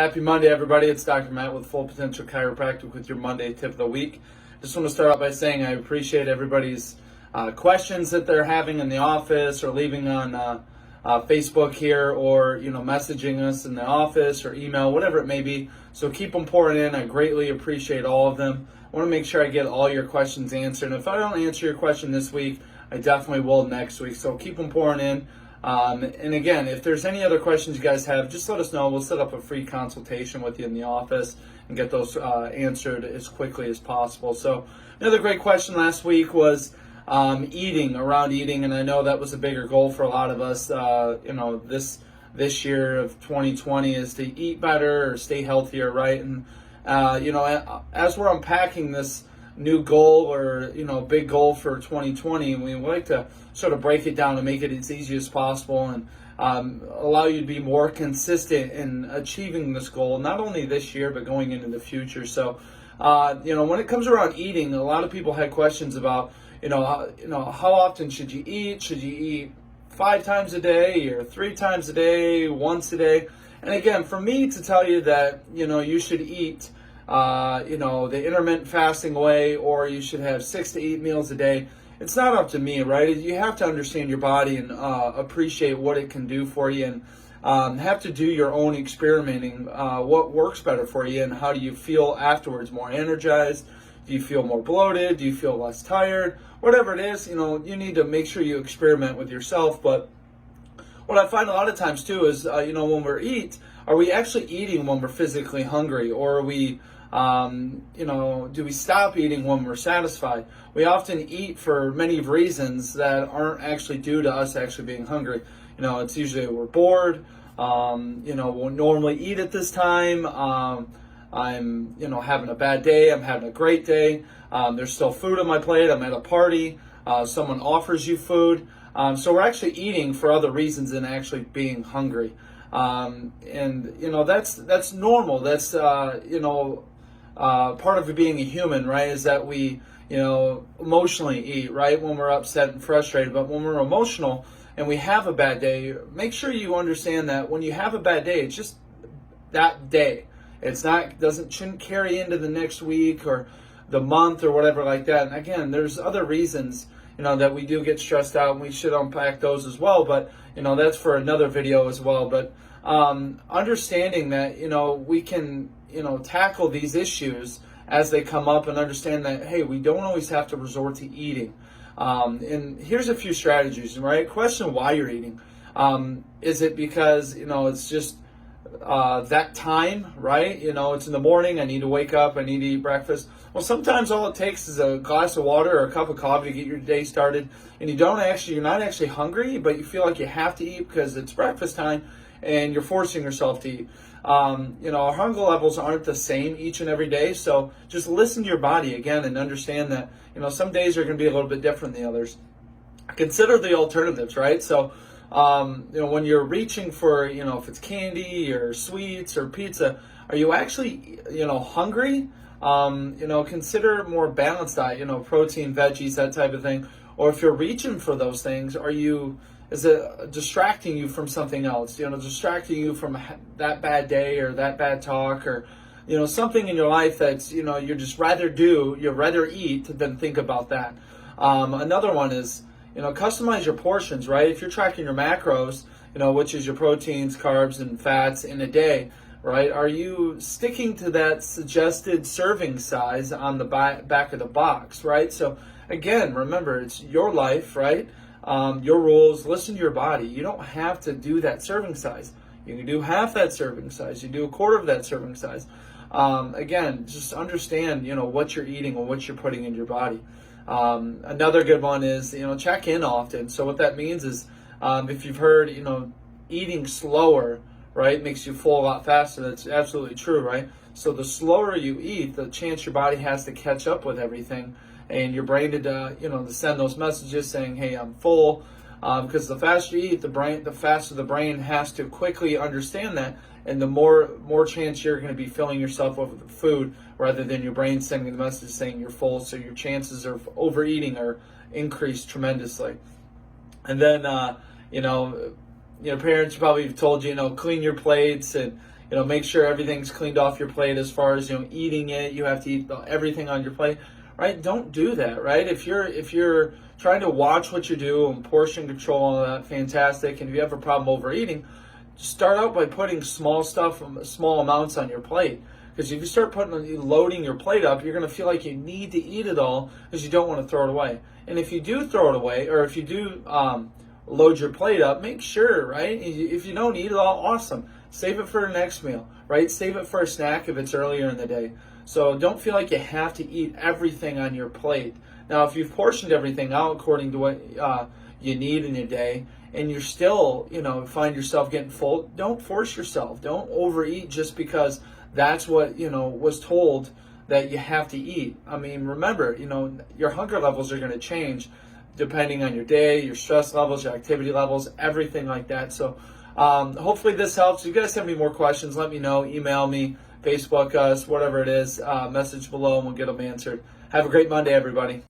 Happy Monday, everybody. It's Dr. Matt with Full Potential Chiropractic with your Monday tip of the week. Just want to start out by saying I appreciate everybody's questions that they're having in the office or leaving on Facebook here, or messaging us in the office or email, whatever it may be. So keep them pouring in. I greatly appreciate all of them. I want to make sure I get all your questions answered. And if I don't answer your question this week, I definitely will next week. So keep them pouring in. And again, if there's any other questions you guys have, just let us know. We'll set up a free consultation with you in the office and get those answered as quickly as possible. So another great question last week was around eating, and I know that was a bigger goal for a lot of us. This year of 2020 is to eat better or stay healthier, right? And as we're unpacking this new goal or big goal for 2020, and we like to sort of break it down and make it as easy as possible and allow you to be more consistent in achieving this goal, not only this year but going into the future. So when it comes around eating, a lot of people had questions about how often should you eat? Should you eat 5 times a day or 3 times a day, once a day? And again, for me to tell you that you should eat the intermittent fasting way, or you should have 6 to 8 meals a day, it's not up to me, right? You have to understand your body and appreciate what it can do for you, and have to do your own experimenting, what works better for you and how do you feel afterwards. More energized? Do you feel more bloated? Do you feel less tired? Whatever it is, you need to make sure you experiment with yourself. But what I find a lot of times too is, when we eat, are we actually eating when we're physically hungry, or are we do we stop eating when we're satisfied? We often eat for many reasons that aren't actually due to us actually being hungry. It's usually we're bored. We'll normally eat at this time. I'm having a bad day. I'm having a great day. There's still food on my plate. I'm at a party. Someone offers you food. So we're actually eating for other reasons than actually being hungry. That's normal. That's part of being a human, right? Is that we emotionally eat, right, when we're upset and frustrated. But when we're emotional and we have a bad day, make sure you understand that when you have a bad day, it's just that day. It's not shouldn't carry into the next week or the month or whatever like that. And again, there's other reasons that we do get stressed out, and we should unpack those as well. But that's for another video as well. But understanding that we can tackle these issues as they come up, and understand that, hey, we don't always have to resort to eating. And here's a few strategies, right? Question why you're eating. Is it because it's just that time, right? It's in the morning, I need to wake up, I need to eat breakfast. Well, sometimes all it takes is a glass of water or a cup of coffee to get your day started, and you're not actually hungry, but you feel like you have to eat because it's breakfast time and you're forcing yourself to eat. Our hunger levels aren't the same each and every day, so just listen to your body again and understand that some days are going to be a little bit different than the others. Consider the alternatives, right? So when you're reaching for, if it's candy or sweets or pizza, are you actually, hungry? Consider a more balanced diet, protein, veggies, that type of thing. Or if you're reaching for those things, is it distracting you from something else? Distracting you from that bad day or that bad talk, or, something in your life that's, you'd rather eat than think about that. Another one is, customize your portions, right? If you're tracking your macros, which is your proteins, carbs, and fats in a day, right? Are you sticking to that suggested serving size on the back of the box, right? So again, remember, it's your life, right? Your rules. Listen to your body. You don't have to do that serving size. You can do half that serving size. You do a quarter of that serving size. Again, just understand, what you're eating and what you're putting in your body. Another good one is, check in often. So what that means is, if you've heard, eating slower, right, makes you full a lot faster. That's absolutely true, right? So the slower you eat, the chance your body has to catch up with everything, and your brain to send those messages saying, hey, I'm full. Because the faster you eat, the faster the brain has to quickly understand that, and the more chance you're going to be filling yourself up with food, rather than your brain sending the message saying you're full. So your chances of overeating are increased tremendously. And then, your parents probably have told you, clean your plates and, make sure everything's cleaned off your plate as far as, eating it. You have to eat everything on your plate, right? Don't do that, right? If you're trying to watch what you do and portion control all that, fantastic. And if you have a problem overeating, start out by putting small amounts on your plate. Because if you start loading your plate up, you're going to feel like you need to eat it all because you don't want to throw it away. And if you do throw it away, or if you do load your plate up, make sure, right? If you don't eat it all, awesome. Save it for the next meal, right? Save it for a snack if it's earlier in the day. So don't feel like you have to eat everything on your plate. Now, if you've portioned everything out according to what you need in your day, and you're still, find yourself getting full, don't force yourself. Don't overeat just because that's what, was told that you have to eat. I mean, remember, your hunger levels are going to change depending on your day, your stress levels, your activity levels, everything like that. So hopefully this helps. If you guys have any more questions, let me know. Email me, Facebook us, whatever it is, message below, and we'll get them answered. Have a great Monday, everybody.